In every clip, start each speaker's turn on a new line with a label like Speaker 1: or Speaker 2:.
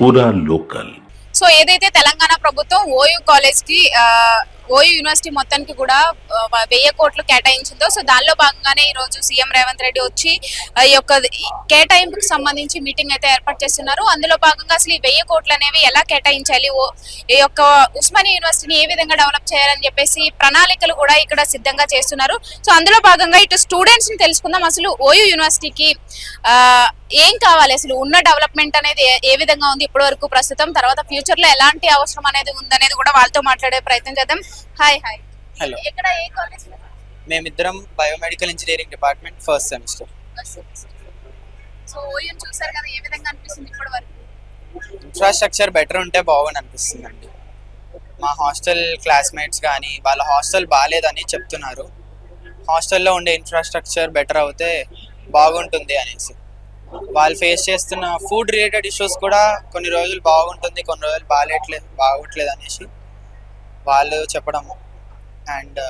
Speaker 1: पूरा local.
Speaker 2: So ఏదైతే తెలంగాణ ప్రభుత్వం ఓయూ కాలేజ్ కి ఓయూ యూనివర్సిటీ మొత్తానికి కూడా 1000 కోట్లు కేటాయించిందో, సో దానిలో భాగంగానే ఈ రోజు సీఎం రేవంత్ రెడ్డి వచ్చి ఈ యొక్క కేటాయింపుకి సంబంధించి మీటింగ్ అయితే ఏర్పాటు చేస్తున్నారు. అందులో భాగంగా అసలు ఈ 1000 కోట్లు అనేవి ఎలా కేటాయించాలి, ఈ యొక్క ఉస్మానియా యూనివర్సిటీని ఏ విధంగా డెవలప్ చేయాలని చెప్పేసి ప్రణాళికలు కూడా ఇక్కడ సిద్ధంగా చేస్తున్నారు. సో అందులో భాగంగా ఇటు స్టూడెంట్స్ ని తెలుసుకుందాం. అసలు ఓయూ యూనివర్సిటీకి ఏం కావాలి, అసలు ఉన్న డెవలప్మెంట్ అనేది ఏ విధంగా ఉంది ఇప్పటి వరకు ప్రస్తుతం, తర్వాత ఫ్యూచర్ లో ఎలాంటి అవసరం అనేది ఉందనేది కూడా వాళ్ళతో మాట్లాడే ప్రయత్నం చేద్దాం. హాయ్.
Speaker 3: హలో,
Speaker 2: ఇక్కడ ఏ కాలేజ్?
Speaker 3: మేమిద్దరం biomedical engineering department first semester.
Speaker 2: So OU చూసారు కదా, ఏ విధంగా అనిపిస్తుంది ఇప్పటి వరకు?
Speaker 3: ఇన్ఫ్రాస్ట్రక్చర్ బెటర్ ఉంటే బాగుంది అనిపిస్తుందండి. మా హాస్టల్ క్లాస్మేట్స్ కానీ వాళ్ళ హాస్టల్ బాగాలేదని చెప్తున్నారు. హాస్టల్లో ఉండే ఇన్ఫ్రాస్ట్రక్చర్ బెటర్ అవుతే బాగుంటుంది అనేసి. వాళ్ళు ఫేస్ చేస్తున్న ఫుడ్ రిలేటెడ్ ఇష్యూస్ కూడా కొన్ని రోజులు బాగుంటుంది, కొన్ని రోజులు బాగోట్లేదు అనేసి వాళ్ళు చెప్పడం. అండ్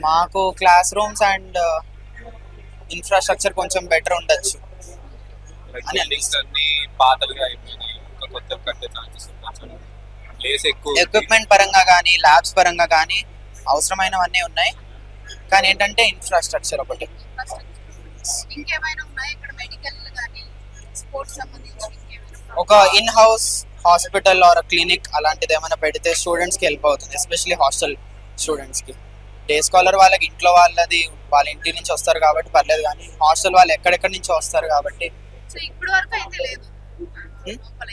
Speaker 3: మాకు క్లాస్ రూమ్స్ అండ్ ఇన్ఫ్రాస్ట్రక్చర్ కొంచెం బెటర్ ఉండొచ్చు అని అనిపిస్తుంది. ఎక్విప్మెంట్ పరంగా కానీ ల్యాబ్స్ పరంగా కానీ అవసరమైనవన్నీ ఉన్నాయి, కానీ ఏంటంటే ఇన్ఫ్రాస్ట్రక్చర్ ఒకటి.
Speaker 2: ఇంకేమైనా ఉన్నాయి ఇక్కడ? మెడికల్ కానీ స్పోర్ట్స్ సంబంధించి
Speaker 3: ఒక in house hospital or clinic అలాంటిది ఏమైనా పెడితే స్టూడెంట్స్కి హెల్ప్ అవుతుంది, ఎస్పెషల్లీ హాస్టల్ స్టూడెంట్స్కి. డే స్కాలర్ వాళ్ళకి ఇంట్లో వాళ్ళది వాళ్ళ ఇంటి నుంచి వస్తారు కాబట్టి పర్లేదు, కానీ హాస్టల్ వాళ్ళు ఎక్కడెక్కడి నుంచి వస్తారు కాబట్టి.
Speaker 2: సో ఇప్పటి వరకు అయితే లేదు.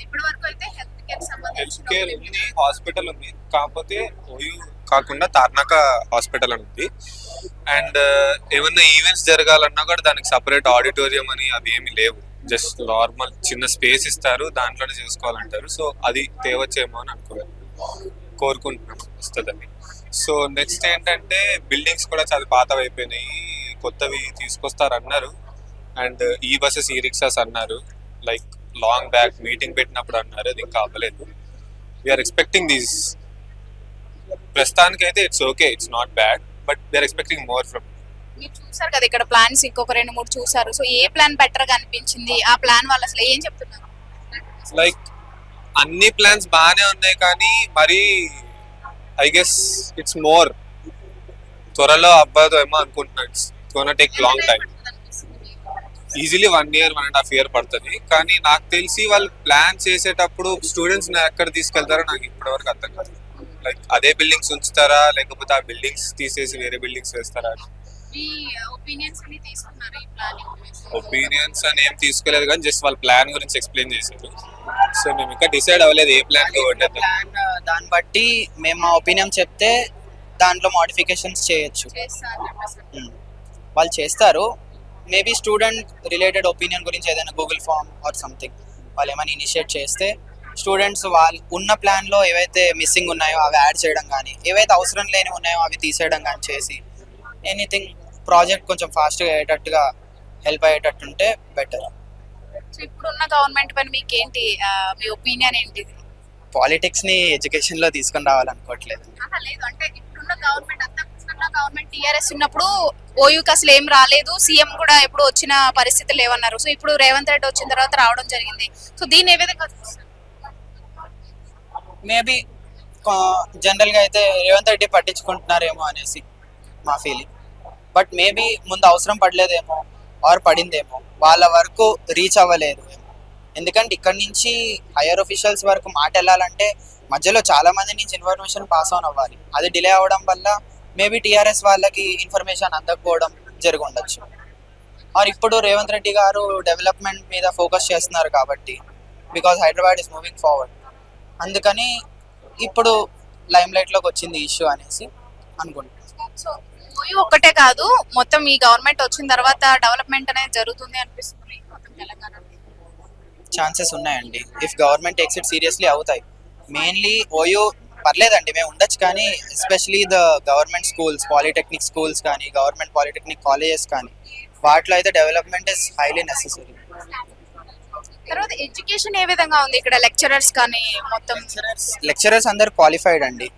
Speaker 2: ఇప్పటి వరకు అయితే హెల్త్ కేర్
Speaker 4: ఉంది, హాస్పిటల్ ఉంది. కాకపోతే ఓయూ కాకుండా తార్నాక హాస్పిటల్ అని ఉంది. అండ్ ఏమన్నా ఈవెంట్స్ జరగాలన్నా కూడా దానికి సపరేట్ ఆడిటోరియం అని అవి ఏమి లేవు. జస్ట్ నార్మల్ చిన్న స్పేస్ ఇస్తారు, దాంట్లోనే చేసుకోవాలంటారు. సో అది తేవచ్చేమో అని కోరుకుంటున్నాను, వస్తుందని. సో నెక్స్ట్ ఏంటంటే బిల్డింగ్స్ కూడా చాలా పాతవి అయిపోయినాయి, కొత్తవి తీసుకొస్తారన్నారు. అండ్ ఈ బస్సెస్ ఈ రిక్షాస్ అన్నారు, లైక్ లాంగ్ బ్యాక్ మీటింగ్ పెట్టినప్పుడు అన్నారు, అది ఇంకా అవ్వలేదు. We're expecting these. ప్రస్తుతానికి అయితే it's okay, it's not bad, but we're expecting more from.
Speaker 2: మీరు చూసారు కదా ఇక్కడ ప్లాన్స్, ఇంకొక 2-3 చూసారు. సో ఏ ప్లాన్ బెటర్ గా అనిపించింది? ఆ ప్లాన్ వాళ్ళు అసలు ఏం చెప్తున్నారు?
Speaker 4: లైక్ అన్ని ప్లాన్స్ బాగానే ఉన్నాయి, కానీ మరి ఐ గెస్ ఇట్స్ మోర్ త్వరలో అవ్వదు ఏమో అనుకుంటున్నాను. It's gonna take long time, easily 1 year 1.5 year పడుతుంది. కానీ నాకు తెలిసి వాళ్ళు ప్లాన్ చేసేటప్పుడు స్టూడెంట్స్ ఎక్కడ తీసుకెళ్తారో నాకు ఇప్పటివరకు అర్థం కాదు. లైక్ అదే బిల్డింగ్స్ ఉంచుతారా, లేకపోతే ఆ బిల్డింగ్స్ తీసేసి వేరే బిల్డింగ్స్ వేస్తారా? ఒపీనియన్స్ అని ఏం తీసుకోలేదు, కానీ జస్ట్ వాళ్ళ ప్లాన్ గురించి ఎక్స్ప్లెయిన్ చేశారు. సో మేము ఇంకా డిసైడ్ అవ్వలేదు ఏ ప్లాన్.
Speaker 3: ప్లాన్ దాన్ని బట్టి మేము మా ఒపీనియన్ చెప్తే దాంట్లో మోడిఫికేషన్స్ చేయొచ్చు. వాళ్ళు చేస్తారు. మేబీ స్టూడెంట్ రిలేటెడ్ ఒపీనియన్ గురించి ఏదైనా గూగుల్ ఫామ్ ఆర్ సంథింగ్ వాళ్ళు ఏమైనా ఇనిషియేట్ చేస్తే స్టూడెంట్స్ వాళ్ళు ఉన్న ప్లాన్లో ఏవైతే మిస్సింగ్ ఉన్నాయో అవి యాడ్ చేయడం కానీ, ఏవైతే అవసరం లేని ఉన్నాయో అవి తీసేయడం కానీ చేసి ఎనీథింగ్ ప్రాజెక్ట్ కొంచెం ఫాస్ట్గా అయ్యేటట్టుగా హెల్ప్ అయ్యేటట్టుంటే బెటర్.
Speaker 2: ఇప్పుడున్న గవర్నమెంట్ పైన మీకు ఏంటి, మీ ఒపీనియన్ ఏంటిది?
Speaker 3: పాలిటిక్స్ని ఎడ్యుకేషన్లో తీసుకొని రావాలనుకోవట్లేదు.
Speaker 2: లేదు అంటే ఇప్పుడున్న గవర్నమెంట్ అంతా గవర్నమెంట్ టీఆర్ఎస్ ఉన్నప్పుడు ఓయూకి అసలు ఏం రాలేదు, సీఎం కూడా ఎప్పుడు వచ్చిన పరిస్థితి లేవన్నారు. సో ఇప్పుడు రేవంత్ రెడ్డి వచ్చిన తర్వాత రావడం జరిగింది. సో దీన్ని ఏ విధంగా చూస్తారు?
Speaker 3: మేబీ జనరల్గా అయితే రేవంత్ రెడ్డి పట్టించుకుంటున్నారేమో అనేసి మా ఫీలింగ్. బట్ మేబీ ముందు అవసరం పడలేదేమో ఆర్ పడిందేమో, వాళ్ళ వరకు రీచ్ అవ్వలేదు ఏమో. ఎందుకంటే ఇక్కడ నుంచి హైయర్ ఆఫీషియల్స్ వరకు మాట వెళ్ళాలంటే మధ్యలో చాలా మంది నుంచి ఇన్ఫర్మేషన్ పాస్ ఆన్ అవ్వాలి. అది డిలే అవ్వడం వల్ల మేబీ టీఆర్ఎస్ వాళ్ళకి ఇన్ఫర్మేషన్ అందకపోవడం జరిగి ఉండొచ్చు. ఆర్ ఇప్పుడు రేవంత్ రెడ్డి గారు డెవలప్మెంట్ మీద ఫోకస్ చేస్తున్నారు కాబట్టి, because Hyderabad is moving forward, అందుకని ఇప్పుడు లైమ్ లైట్లోకి వచ్చింది ఇష్యూ అనేసి అనుకుంటున్నాను.
Speaker 2: సో ఓయూ ఒక్కటే కాదు, మొత్తం ఈ గవర్నమెంట్ వచ్చిన తర్వాత డెవలప్మెంట్ అనేది జరుగుతుంది అనిపిస్తుంది మొత్తం తెలంగాణలో.
Speaker 3: ఛాన్సెస్ ఉన్నాయండి. If government takes it seriously అవుతాయి. మెయిన్లీ ఓయూ పర్లేదండి, మేము ఉండొచ్చు, కానీ especially the government schools, polytechnic schools కానీ గవర్నమెంట్ పాలిటెక్నిక్ కాలేజెస్ కానీ వాటిలో అయితే డెవలప్మెంట్ ఇస్ హైలీ నెసెసరీ.
Speaker 2: తర్వాత ఎడ్యుకేషన్ ఏ విధంగా ఉంది ఇక్కడ? లెక్చరర్స్ కానీ మొత్తం
Speaker 3: లెక్చరర్స్ అందరు క్వాలిఫైడ్ అండి.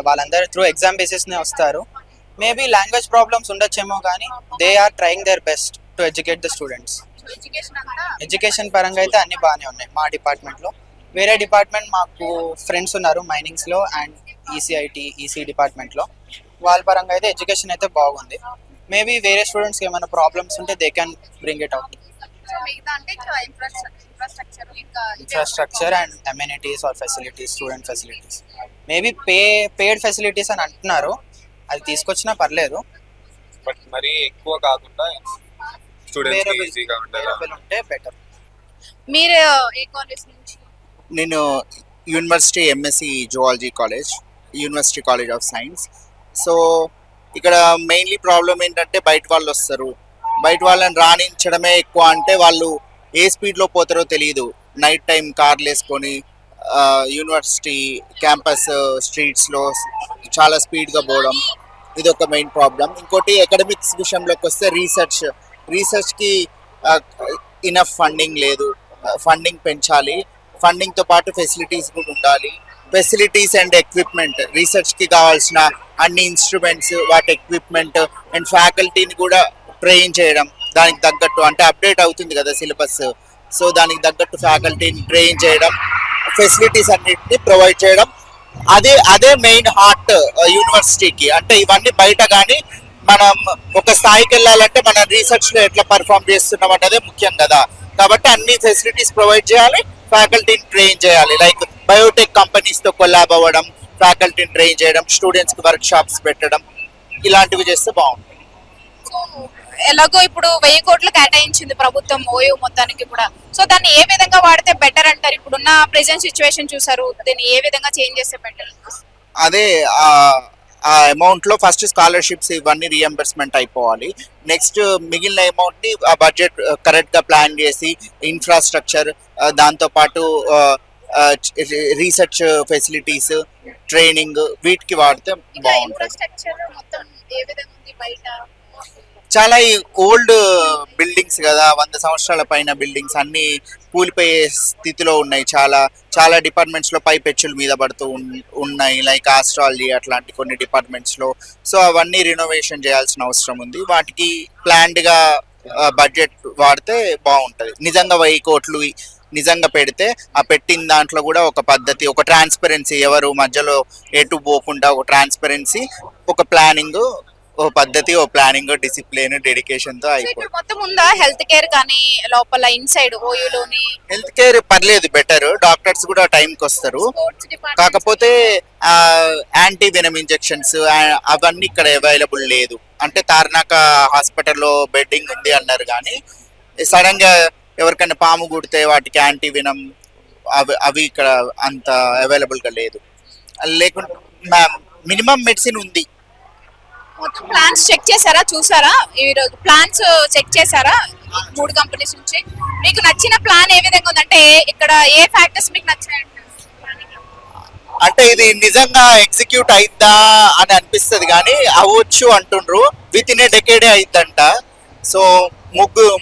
Speaker 3: వాళ్ళందరూ త్రూ ఎగ్జామ్ బేసిస్నే వస్తారు. మేబీ లాంగ్వేజ్ ప్రాబ్లమ్స్ ఉండొచ్చేమో, కానీ they are trying their best to educate the students. Education పరంగా అయితే అన్ని బాగానే ఉన్నాయి మా డిపార్ట్మెంట్లో. వేరే డిపార్ట్మెంట్ మాకు ఫ్రెండ్స్ ఉన్నారు మైనింగ్స్లో అండ్ ఈసీ డిపార్ట్మెంట్లో. వాళ్ళ పరంగా అయితే ఎడ్యుకేషన్ అయితే బాగుంది. మేబీ వేరే స్టూడెంట్స్కి ఏమైనా ప్రాబ్లమ్స్ ఉంటే they can bring it out.
Speaker 2: So మిగతా అంటే ఇంకా ఇన్ఫ్రాస్ట్రక్చర్ ఇంకా
Speaker 3: infrastructure and amenities or facilities, student facilities. Maybe paid facilities అని అంటున్నారు, అది తీసుకొచ్చినా పర్లేదు.
Speaker 4: బట్ మరి ఎక్కువ కాకుండా స్టూడెంట్స్ ఈజీగా ఉండేలా
Speaker 3: ఉంటే బెటర్.
Speaker 2: మీరు ఏ కాలేజ్ నుంచి?
Speaker 1: నేను university MSc zoology college, university college of science. So ఇక్కడ మెయిన్లీ ప్రాబ్లం ఏంటంటే బయట వాళ్ళు వస్తారు, బయట వాళ్ళని రాణించడమే ఎక్కువ. అంటే వాళ్ళు ఏ స్పీడ్లో పోతారో తెలియదు. నైట్ టైం కార్లు వేసుకొని యూనివర్సిటీ క్యాంపస్ స్ట్రీట్స్లో చాలా స్పీడ్గా పోవడం, ఇది ఒక మెయిన్ ప్రాబ్లం. ఇంకోటి అకాడమిక్స్ విషయంలోకి వస్తే రీసెర్చ్కి ఇనఫ్ ఫండింగ్ లేదు. ఫండింగ్ పెంచాలి, ఫండింగ్తో పాటు ఫెసిలిటీస్ కూడా ఉండాలి. ఫెసిలిటీస్ అండ్ ఎక్విప్మెంట్, రీసెర్చ్కి కావాల్సిన అన్ని ఇన్స్ట్రుమెంట్స్, వాటి ఎక్విప్మెంట్ అండ్ ఫ్యాకల్టీని కూడా ట్రైన్ చేయడం దానికి తగ్గట్టు. అంటే అప్డేట్ అవుతుంది కదా సిలబస్, సో దానికి తగ్గట్టు ఫ్యాకల్టీని ట్రైన్ చేయడం, ఫెసిలిటీస్ అన్నిటిని ప్రొవైడ్ చేయడం. అదే మెయిన్ హార్ట్ యూనివర్సిటీకి. అంటే ఇవన్నీ బయట కానీ మనం ఒక స్థాయికి వెళ్ళాలంటే మనం రీసెర్చ్లో ఎట్లా పర్ఫామ్ చేస్తున్నాం అన్నదే ముఖ్యం కదా. కాబట్టి అన్ని ఫెసిలిటీస్ ప్రొవైడ్ చేయాలి, ఫ్యాకల్టీని ట్రైన్ చేయాలి. లైక్ బయోటెక్ కంపెనీస్తో కొలాబ్ అవ్వడం, ఫ్యాకల్టీని ట్రైన్ చేయడం, స్టూడెంట్స్కి వర్క్ షాప్స్ పెట్టడం, ఇలాంటివి చేస్తే బాగుంటుంది.
Speaker 2: సో ఎలాగో ఇప్పుడు 1000 కోట్లు కేటాయించింది ప్రభుత్వం ఓయూ మొత్తానికి కూడా. సో దాన్ని ఏ విధంగా వాడితే బెటర్ అంటారు? ఇప్పుడున్న ప్రెజెంట్ సిచ్యువేషన్ చూసారు, దీన్ని ఏ విధంగా చేంజ్ చేస్తే బెటర్?
Speaker 1: అదే ఆ అమౌంట్లో ఫస్ట్ స్కాలర్షిప్స్ ఇవన్నీ రియంబర్స్మెంట్ అయిపోవాలి. నెక్స్ట్ మిగిలిన అమౌంట్ని ఆ బడ్జెట్ కరెక్ట్గా ప్లాన్ చేసి ఇన్ఫ్రాస్ట్రక్చర్, దాంతోపాటు రీసెర్చ్ ఫెసిలిటీస్, ట్రైనింగ్, వీటికి వాడితే బాగుంటుంది.
Speaker 2: ఇన్ఫ్రాస్ట్రక్చర్ మొత్తం ఏ విధంగా ఉంది బయట?
Speaker 1: చాలా ఓల్డ్ బిల్డింగ్స్ కదా, 100 సంవత్సరాల పైన బిల్డింగ్స్ అన్ని కూలిపోయే స్థితిలో ఉన్నాయి. చాలా డిపార్ట్మెంట్స్లో పైపెచ్చుల మీద పడుతూ ఉన్నాయి, లైక్ ఆస్ట్రాలజీ అట్లాంటి కొన్ని డిపార్ట్మెంట్స్లో. సో అవన్నీ రినోవేషన్ చేయాల్సిన అవసరం ఉంది. వాటికి ప్లాన్డ్గా బడ్జెట్ వాడితే బాగుంటుంది. నిజంగా 1000 కోట్లు నిజంగా పెడితే ఆ పెట్టిన దాంట్లో కూడా ఒక పద్ధతి, ఒక ట్రాన్స్పరెన్సీ, ఎవరు మధ్యలో ఎటు పోకుండా ఒక ట్రాన్స్పరెన్సీ, ఒక ప్లానింగ్, ఓ పద్ధతి, ఓ ప్లానింగ్, డిసిప్లిన్, డెడికేషన్ తో
Speaker 2: సో
Speaker 1: అయిపోయింది.
Speaker 2: ఇక్కడ మొత్తం ఉందా హెల్త్ కేర్ కానీ లోపల ఇన్సైడ్ ఓయూలోని?
Speaker 1: హెల్త్ కేర్ పర్లేదు, బెటర్. డాక్టర్స్ కూడా టైంకి వస్తారు.
Speaker 2: స్పోర్ట్స్ డిపార్ట్మెంట్
Speaker 1: కాకపోతే యాంటీ వెనమ్ ఇంజెక్షన్స్ అవన్నీ ఇక్కడ అవైలబుల్ లేదు. అంటే తార్నాక హాస్పిటల్లో బెడ్డింగ్ ఉంది అన్నారు, కానీ సడన్ గా ఎవరికైనా పాము కుడితే వాటికి యాంటీ వెనమ్ అవి ఇక్కడ అంత అవైలబుల్ గా లేదు. లేకుంటే మినిమం మెడిసిన్ ఉంది.
Speaker 2: మొత్తం ప్లాన్స్ చెక్ చేశారా, చూసారా? ఈ రోజు ప్లాన్స్ చెక్ చేశారా 3 కంపెనీస్ నుంచి? మీకు నచ్చిన ప్లాన్ ఏ విధంగా ఉందంటే ఇక్కడ ఏ ఫ్యాక్టర్స్ మీకు నచ్చాయంటే?
Speaker 1: అంటే ఇది నిజంగా ఎగ్జిక్యూట్ అయిద్దా అని అనిపిస్తుంది, కానీ అవ్వచ్చు అంటుండ్రు. విత్ ఇన్ ఏ డెకేడే అయిద్దంట. సో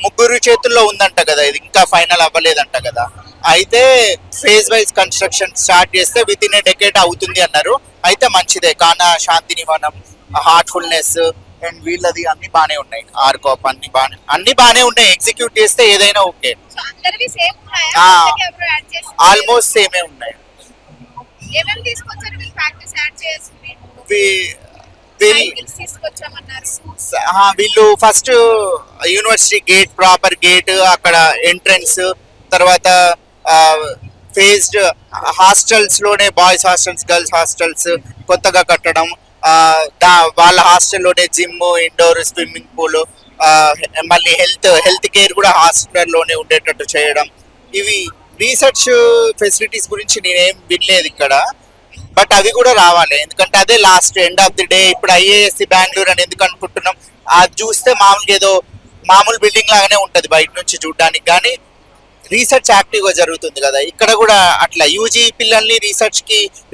Speaker 1: ముగ్గురు చేతుల్లో ఉందంట కదా, ఇది ఇంకా ఫైనల్ అవ్వలేదంట కదా. అయితే ఫేజ్ వైజ్ కన్స్ట్రక్షన్ స్టార్ట్ చేస్తే విత్ ఇన్ ఏ డెకేడ్ అవుతుంది అన్నారు. అయితే మంచిదే. కానా శాంతినివనం, హార్ట్ఫుల్నెస్ అండ్ వీళ్ళది అన్ని బాగానే ఉన్నాయి. ఆర్కోప్ అన్ని బాగానే ఉన్నాయి. ఎగ్జిక్యూట్ చేస్తే ఏదైనా ఓకే.
Speaker 2: సో అందరివి సేమ్ ఉన్నాయా? ఎవరు యాడ్ చేసి
Speaker 1: ఆల్మోస్ట్ సేమే ఉన్నాయి.
Speaker 2: ఏమేం తీసుకొచ్చారు వీళ్ళు? ఫ్యాక్టరీస్ యాడ్ చేసింది,
Speaker 1: వీళ్ళు
Speaker 2: సైకిల్స్ తీసుకొచ్చామన్నారు.
Speaker 1: వీళ్ళు first university gate, proper gate, అక్కడ ఎంట్రన్స్, తర్వాత ఫేజ్డ్ హాస్టల్స్ లోనే బాయ్స్ హాస్టల్స్, గర్ల్స్ హాస్టల్స్ కొత్తగా కట్టడం, వాళ్ళ హాస్టల్లోనే జిమ్, ఇండోర్ స్విమ్మింగ్ పూల్, మళ్ళీ హెల్త్ కేర్ కూడా హాస్టల్లోనే ఉండేటట్టు చేయడం. ఇవి రీసెర్చ్ ఫెసిలిటీస్ గురించి నేనేం వినలేదు ఇక్కడ, బట్ అవి కూడా రావాలి. ఎందుకంటే అదే last end of the day. ఇప్పుడు ఐఏఎస్సి బెంగళూరు అని ఎందుకు అనుకుంటున్నాం? అది చూస్తే మామూలుగా ఏదో మామూలు బిల్డింగ్ లాగానే ఉంటుంది బయట నుంచి చూడడానికి, కానీ రీసెర్చ్ యాక్టివ్గా జరుగుతుంది కదా. ఇక్కడ కూడా అట్లా యూజీ పిల్లల్ని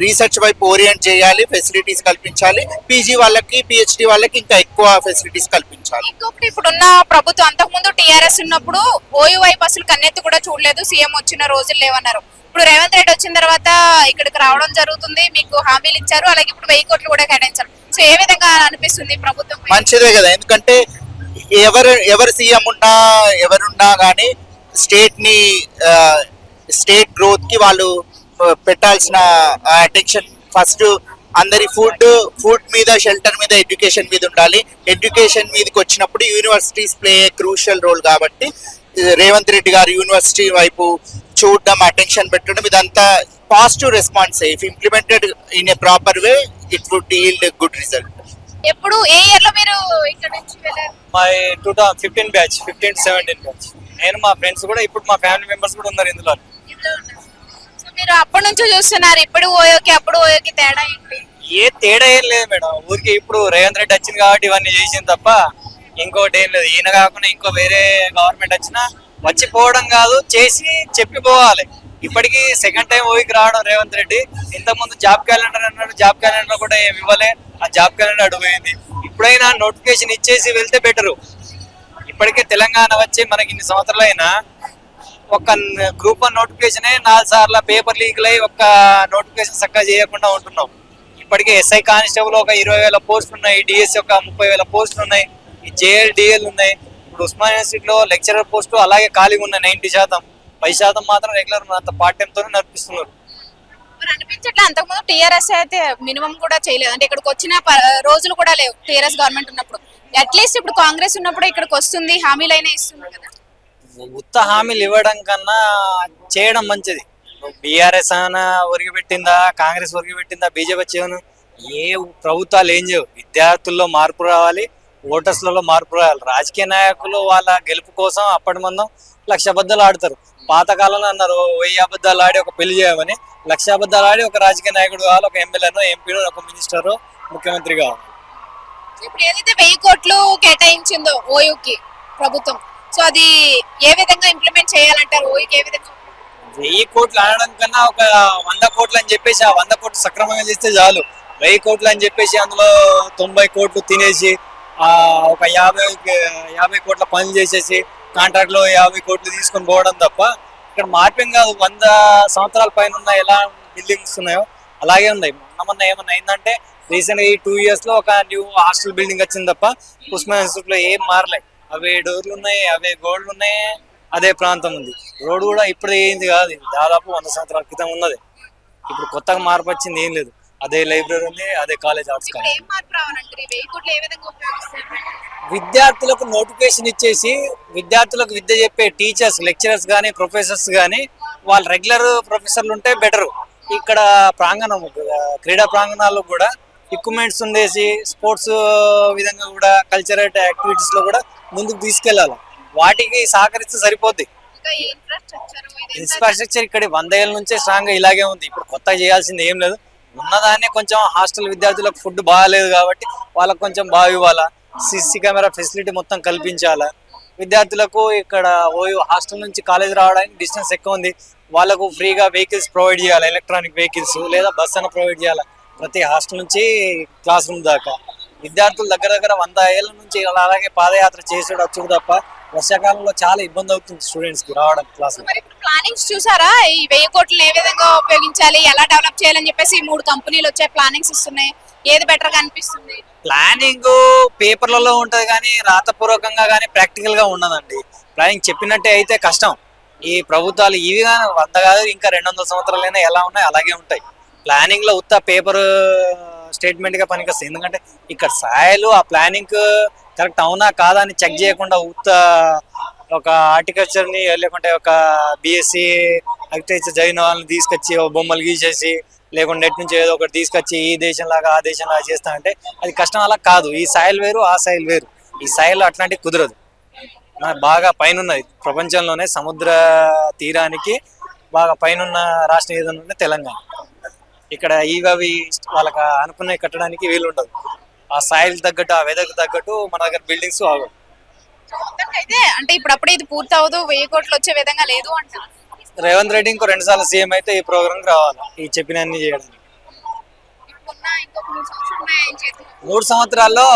Speaker 1: రీసెర్చ్ వైపు ఓరియంట్ చేయాలి, ఫెసిలిటీస్ కల్పించాలి. పీజీ వాళ్ళకి, పిహెచ్డి వాళ్ళకి ఇంకా ఎక్కువ ఫెసిలిటీస్ కల్పించాలి.
Speaker 2: ఇంకొకటి, ఇప్పుడున్న ప్రభుత్వం అంతకుముందు టీఆర్ఎస్ ఉన్నప్పుడు ఓయూ వైపు అసలు కన్నెత్తి కూడా చూడలేదు, సీఎం వచ్చిన రోజులు లేవన్నారు. ఇప్పుడు రేవంత్ రెడ్డి వచ్చిన తర్వాత ఇక్కడికి రావడం జరుగుతుంది, మీకు హామీలు ఇచ్చారు, అలాగే ఇప్పుడు 1000 కోట్లు కూడా కేటాయించారు. సో ఏ విధంగా అనిపిస్తుంది ప్రభుత్వం?
Speaker 1: మంచిదే కదా, ఎందుకంటే ఎవరు సీఎం ఎవరున్నా కానీ స్టేట్ గ్రోత్ కి వాళ్ళు పెట్టాల్సిన అటెన్షన్ ఫస్ట్ అందరి ఫుడ్ మీద, షెల్టర్ మీద, ఎడ్యుకేషన్ మీద ఉండాలి. ఎడ్యుకేషన్ మీదకి వచ్చినప్పుడు యూనివర్సిటీస్ ప్లే క్రూషియల్ రోల్ కాబట్టి రేవంత్ రెడ్డి గారు యూనివర్సిటీ వైపు చూడడం, అటెన్షన్ పెట్టడం, ఇదంతా positive response. If implemented in a proper way it would yield good result.
Speaker 2: ఎప్పుడు ఏ ఇయర్ లో మీరు ఇక్కడ నుంచి వెళ్ళారు?
Speaker 5: My 2015 batch, 15-17 batch. నేను మా ఫ్రెండ్స్ కూడా, ఇప్పుడు మా ఫ్యామిలీ మెంబర్స్ కూడా ఉన్నారు ఇందులో.
Speaker 2: సో మీరు అప్పటి నుంచి చూస్తున్నారు, ఇప్పుడు ఓయోకి అప్పుడు ఓయోకి తేడా ఏంటి?
Speaker 5: ఏ తేడా ఏం లేదు మేడం. ఊరికి ఇప్పుడు రేవంత్ రెడ్డి వచ్చింది కాబట్టి ఇవన్నీ చేసింది తప్ప ఇంకోటి ఏం లేదు. ఈయన కాకుండా ఇంకో వేరే గవర్నమెంట్ వచ్చినా వచ్చి పోవడం కాదు, చేసి చెప్పిపోవాలి. ఇప్పటికీ సెకండ్ టైం ఓయికి రావడం రేవంత్ రెడ్డి. ఇంతకుముందు జాబ్ క్యాలెండర్ అన్నాడు, జాబ్ క్యాలెండర్ కూడా ఏమి ఇవ్వలే. ఆ జాబ్ క్యాలెండర్ అడిపోయింది. ఇప్పుడైనా నోటిఫికేషన్ ఇచ్చేసి వెళ్తే బెటరు. ఇప్పటికే తెలంగాణ వచ్చి మనకి ఇన్ని సంవత్సరాలు అయినా ఒక గ్రూప్ 1 నోటిఫికేషనే 4 సార్లు పేపర్ లీక్లు అయ్యి ఒక్క నోటిఫికేషన్ చక్కగా చేయకుండా ఉంటున్నాం. ఇప్పటికే ఎస్ఐ కానిస్టేబుల్ ఒక 20,000 పోస్టులు ఉన్నాయి, డిఎస్సి ఒక 30,000 పోస్టులు ఉన్నాయి, ఈ జేఎల్ డిఎల్ ఉన్నాయి. ఇప్పుడు ఉస్మాన్ యూనివర్సిటీలో లెక్చరర్ పోస్టు అలాగే ఖాళీగా ఉన్నాయి 90%. 5% మాత్రం రెగ్యులర్ అంత పార్ట్ టైం తోనే నడిపిస్తున్నారు.
Speaker 2: మరి అనిపించట్లే అంతకుముందు టీఆర్ఎస్ అయితే మినిమం కూడా చేయలేదు, అంటే ఇక్కడికి వచ్చిన రోజులు కూడా లేవు టీఆర్ఎస్ గవర్నమెంట్ ఉన్నప్పుడు. అట్లీస్ట్ ఇప్పుడు కాంగ్రెస్ ఉన్నప్పుడు ఇక్కడికి వస్తుంది, హామీలైనా ఇస్తుంది కదా.
Speaker 5: ఉత్త హామీలు ఇవ్వడం కన్నా చేయడం మంచిది. బీఆర్ఎస్ అయినా ఒరిగి పెట్టిందా, కాంగ్రెస్ ఒరిగి పెట్టిందా, బీజేపీ చేయను, ఏ ప్రభుత్వాలు ఏం చేయవు. విద్యార్థుల్లో మార్పు రావాలి, ఓటర్స్లలో మార్పు రావాలి. రాజకీయ నాయకులు వాళ్ళ గెలుపు కోసం అప్పటి మందం 1,00,000 అబద్ధాలు ఆడతారు. పాతకాలంలో అన్నారు 1000 అబద్ధాలు ఆడి ఒక పెళ్లి చేయమని. 1,00,000 అబద్ధాలు ఆడి ఒక రాజకీయ నాయకుడు కావాలి, ఒక ఎమ్మెల్యేనో, ఎంపీనో, ఒక మినిస్టరో, ముఖ్యమంత్రి కావాలి.
Speaker 2: ఇప్పుడు ఏదైతే 1000 కోట్లు కేటాయించిందో ఓయూకి ప్రభుత్వం, సో అది ఏ విధంగా ఇంప్లిమెంట్ చేయాలంటారు? ఓయూకి ఏ విధంగా?
Speaker 5: 1000 కోట్లు అనడం కన్నా ఒక 100 కోట్లు అని చెప్పేసి ఆ 100 కోట్లు సక్రమంగా చేస్తే చాలు. 1000 కోట్లు అని చెప్పేసి అందులో 90 కోట్లు తినేసి ఒక 50 కోట్ల పనులు చేసేసి కాంట్రాక్ట్ లో 50 కోట్లు తీసుకొని పోవడం తప్ప ఇక్కడ మార్పేం కాదు. 100 సంవత్సరాల పైన ఉన్న ఎలా బిల్డింగ్స్ ఉన్నాయో అలాగే ఉన్నాయి. మొన్న ఏమన్నా అయిందంటే రీసెంట్ ఈ 2 years లో ఒక న్యూ హాస్టల్ బిల్డింగ్ వచ్చింది తప్ప ఉస్మాన్ ఇన్స్టిట్యూట్ లో ఏం మారలే. అవే డోర్లు ఉన్నాయి, అవే గోడలు ఉన్నాయి, అదే ప్రాంతం ఉంది. రోడ్ కూడా ఇప్పుడు ఏంది కాదు, దాదాపు 100 సంవత్సరాల క్రితం ఉన్నది. ఇప్పుడు కొత్తగా మార్పు వచ్చింది ఏం లేదు. అదే లైబ్రరీ ఉంది, అదే కాలేజ్, ఆర్ట్స్ కాలేజ్.
Speaker 2: ఏం మార్పు రావాలంటారు? 1000 కోట్లు ఏ విధంగా ఉపయోగిస్తారు?
Speaker 5: విద్యార్థులకు నోటిఫికేషన్ ఇచ్చేసి విద్యార్థులకు విద్య చెప్పే టీచర్స్, లెక్చరర్స్ కానీ, ప్రొఫెసర్స్ కానీ వాళ్ళు రెగ్యులర్ ప్రొఫెసర్లు ఉంటే బెటరు. ఇక్కడ ప్రాంగణం, క్రీడా ప్రాంగణాల్లో కూడా ఎక్విప్మెంట్స్ ఉండేసి స్పోర్ట్స్ విధంగా కూడా కల్చరల్ యాక్టివిటీస్ లో కూడా ముందుకు తీసుకెళ్లాలి. వాటికి సహకరిస్తే సరిపోద్ది. ఇన్ఫ్రాస్ట్రక్చర్ ఇక్కడ 100 ఏళ్ళ నుంచే స్ట్రాంగ్ గా ఇలాగే ఉంది. ఇప్పుడు కొత్తగా చేయాల్సింది ఏం లేదు. ఉన్నదాన్ని కొంచెం హాస్టల్ విద్యార్థులకు ఫుడ్ బాగాలేదు కాబట్టి వాళ్ళకు కొంచెం బాగా ఇవ్వాలా, సిసి కెమెరా ఫెసిలిటీ మొత్తం కల్పించాలా. విద్యార్థులకు ఇక్కడ హాస్టల్ నుంచి కాలేజ్ రావడానికి డిస్టెన్స్ ఎక్కువ ఉంది, వాళ్ళకు ఫ్రీగా వెహికల్స్ ప్రొవైడ్ చేయాలి, ఎలక్ట్రానిక్ వెహికల్స్ లేదా బస్ అన్న ప్రొవైడ్ చేయాలి ప్రతి హాస్టల్ నుంచి క్లాస్ రూమ్ దాకా. విద్యార్థులు దగ్గర 100 ఏళ్ళ నుంచి అలాగే పాదయాత్ర చేసాడు వచ్చుడు తప్ప వర్షాకాలంలో చాలా ఇబ్బంది అవుతుంది స్టూడెంట్స్ కి రావడం క్లాస్.
Speaker 2: మరి ఇప్పుడు ప్లానింగ్స్ చూసారా? ఈ 1000 కోట్లు ఏ విధంగా ఉపయోగించాలి, ఎలా డెవలప్ చేయాలని చెప్పేసి 3 కంపెనీలు వచ్చాయి, ప్లానింగ్స్ ఇస్తున్నాయి. ఏది బెటర్ గా అనిపిస్తుంది?
Speaker 5: ప్లానింగ్ పేపర్లలో ఉంటది కానీ రాతపూర్వకంగా కానీ ప్రాక్టికల్ గా ఉండదండి. ప్లానింగ్ చెప్పినట్టే అయితే కష్టం. ఈ ప్రభుత్వాలు ఇవి కానీ 100 కాదు ఇంకా 200 సంవత్సరాలైనా ఎలా ఉన్నాయి అలాగే ఉంటాయి. ప్లానింగ్ లో ఉత్త పేపర్ స్టేట్మెంట్ గా పనికొస్తాయి. ఎందుకంటే ఇక్కడ సాయలు ఆ ప్లానింగ్ కరెక్ట్ అవునా కాదా అని చెక్ చేయకుండా ఉత్త ఒక హార్టికల్చర్ ని లేకుంటే ఒక బిఎస్సి అగ్రికల్చర్ చదివిన వాళ్ళని తీసుకొచ్చి బొమ్మలు గీసేసి లేకుంటే నెట్ నుంచి ఏదో ఒకటి తీసుకొచ్చి ఈ దేశం లాగా ఆ దేశం లాగా చేస్తా అంటే అది కష్టం. అలా కాదు. ఈ సాయిల్ వేరు, ఆ సాయిల్ వేరు. ఈ సాయిల్ అట్లాంటివి కుదరదు. బాగా పైన ఉన్నది ప్రపంచంలోనే సముద్ర తీరానికి బాగా పైన రాష్ట్రం ఏదైనా ఉంటే తెలంగాణ. ఇక్కడ ఇవి వాళ్ళకి అనుకున్నవి కట్టడానికి వీలు ఉండదు. ఆ సాయిల్ తగ్గట్టు, ఆ వెదర్ తగ్గట్టు మన దగ్గర బిల్డింగ్స్ ఆగవు.
Speaker 2: అయితే అంటే ఇప్పుడప్పుడే ఇది పూర్తి అవ్వదు, 1000 కోట్లు వచ్చే విధంగా లేదు అంటారు.
Speaker 5: రేవంత్ రెడ్డి ఇంకో 2 సార్లు సీఎం అయితే ఈ ప్రోగ్రామ్ రావాలి ఈ చెప్పినన్ని చేయడానికి. 3 సంవత్సరాల్లో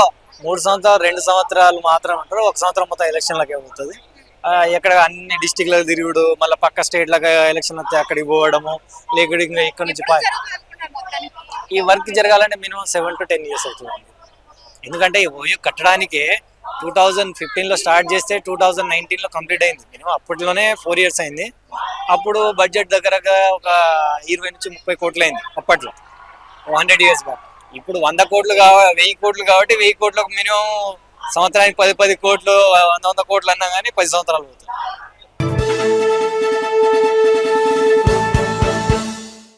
Speaker 5: 3 సంవత్సరాలు 2 సంవత్సరాలు మాత్రం అంటారు. 1 సంవత్సరం మొత్తం ఎలక్షన్లకే పోతుంది. ఎక్కడ అన్ని డిస్టిక్లకు తిరుగుడు, మళ్ళీ పక్క స్టేట్లకు ఎలక్షన్ వస్తే అక్కడికి పోవడము, లేకపోతే ఇంకా ఇక్కడ నుంచి ఈ వర్క్ జరగాలంటే మినిమం 7 to 10 years అవుతుంది. ఎందుకంటే ఈ ఓయూ కట్టడానికి 2015లో స్టార్ట్ చేస్తే 2019లో కంప్లీట్ అయింది. మినిమం అప్పట్లోనే 4 years అయింది. అప్పుడు బడ్జెట్ దగ్గరగా ఒక 20 నుంచి 30 కోట్లు అయింది అప్పట్లో 100 years బ్యాక్. ఇప్పుడు 100 కోట్లు 1000 కోట్లు కాబట్టి 1000 కోట్లకు మినిమం సంవత్సరానికి 10 కోట్లు 100 కోట్లు అన్నా కానీ 10 సంవత్సరాలు పోతుంది.